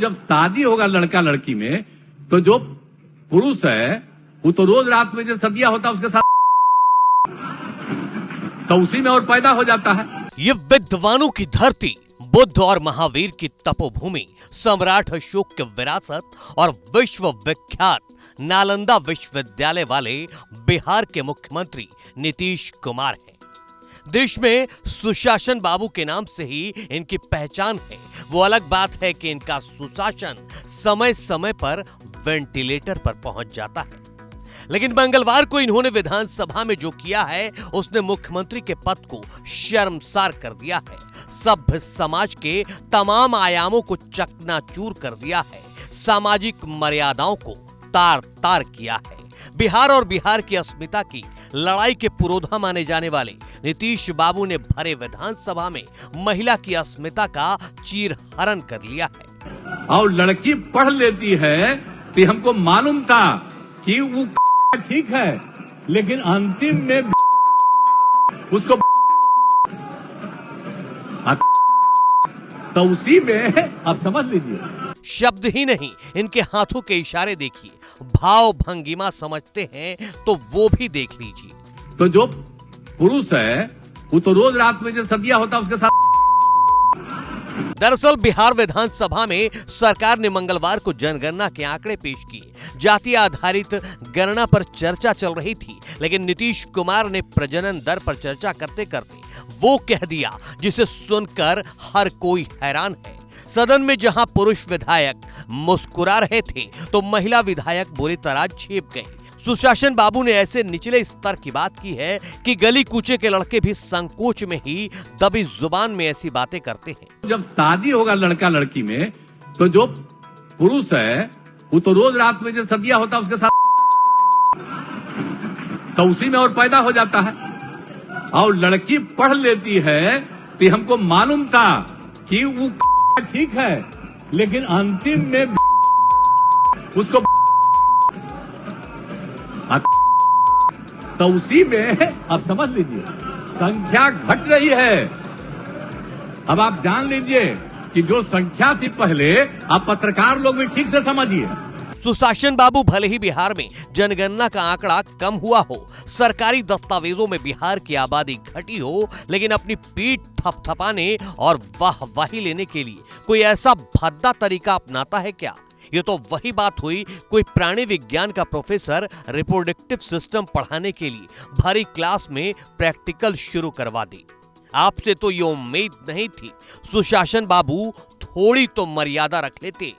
जब शादी होगा लड़का लड़की में, तो जो पुरुष है वो तो रोज रात में जो सदिया होता है उसके साथ तो उसी में और पैदा हो जाता है। ये विद्वानों की धरती, बुद्ध और महावीर की तपोभूमि, सम्राट अशोक की विरासत और विश्व विख्यात नालंदा विश्वविद्यालय वाले बिहार के मुख्यमंत्री नीतीश कुमार हैं। देश में सुशासन बाबू के नाम से ही इनकी पहचान है। वो अलग बात है कि इनका सुशासन समय समय पर वेंटिलेटर पर पहुंच जाता है, लेकिन मंगलवार को इन्होंने विधानसभा में जो किया है उसने मुख्यमंत्री के पद को शर्मसार कर दिया है। सभ्य समाज के तमाम आयामों को चकनाचूर कर दिया है, सामाजिक मर्यादाओं को तार तार किया है। बिहार और बिहार की अस्मिता की लड़ाई के पुरोधा माने जाने वाले नीतीश बाबू ने भरे विधानसभा में महिला की अस्मिता का चीरहरण कर लिया है। और लड़की पढ़ लेती है तो हमको मालूम था कि वो ठीक है, लेकिन अंतिम में उसको तो उसी में आप समझ लीजिए। शब्द ही नहीं, इनके हाथों के इशारे देखिए, भाव भंगिमा समझते हैं तो वो भी देख लीजिए। तो जो पुरुष है वो तो रोज रात में जो सदिया होता है उसके साथ। दरअसल बिहार विधानसभा में सरकार ने मंगलवार को जनगणना के आंकड़े पेश किए। जाति आधारित गणना पर चर्चा चल रही थी, लेकिन नीतीश कुमार ने प्रजनन दर पर चर्चा करते करते वो कह दिया जिसे सुनकर हर कोई हैरान है। सदन में जहां पुरुष विधायक मुस्कुरा रहे थे तो महिला विधायक बुरी तरह चेप गए। सुशासन बाबू ने ऐसे निचले स्तर की बात की है कि गली कूचे के लड़के भी संकोच में ही दबी जुबान में ऐसी बातें करते हैं। जब शादी होगा लड़का लड़की में, तो जो पुरुष है वो तो रोज रात में जो सदिया होता है उसके साथ तो उसी में और पैदा हो जाता है। और लड़की पढ़ लेती है तो हमको मालूम था कि वो ठीक है, लेकिन अंतिम में उसको तो उसी में आप समझ लीजिए संख्या घट रही है। अब आप जान लीजिए कि जो संख्या थी पहले, आप पत्रकार लोग भी ठीक से समझिए। सुशासन बाबू भले ही बिहार में जनगणना का आंकड़ा कम हुआ हो, सरकारी दस्तावेजों में बिहार की आबादी घटी हो, लेकिन अपनी पीठ थपथपाने और वाहवाही लेने के लिए कोई ऐसा भद्दा तरीका अपनाता है क्या? ये तो वही बात हुई कोई प्राणी विज्ञान का प्रोफेसर रिप्रोडक्टिव सिस्टम पढ़ाने के लिए भरी क्लास में प्रैक्टिकल शुरू करवा दे। आपसे तो ये उम्मीद नहीं थी। सुशासन बाबू थोड़ी तो मर्यादा रख लेते।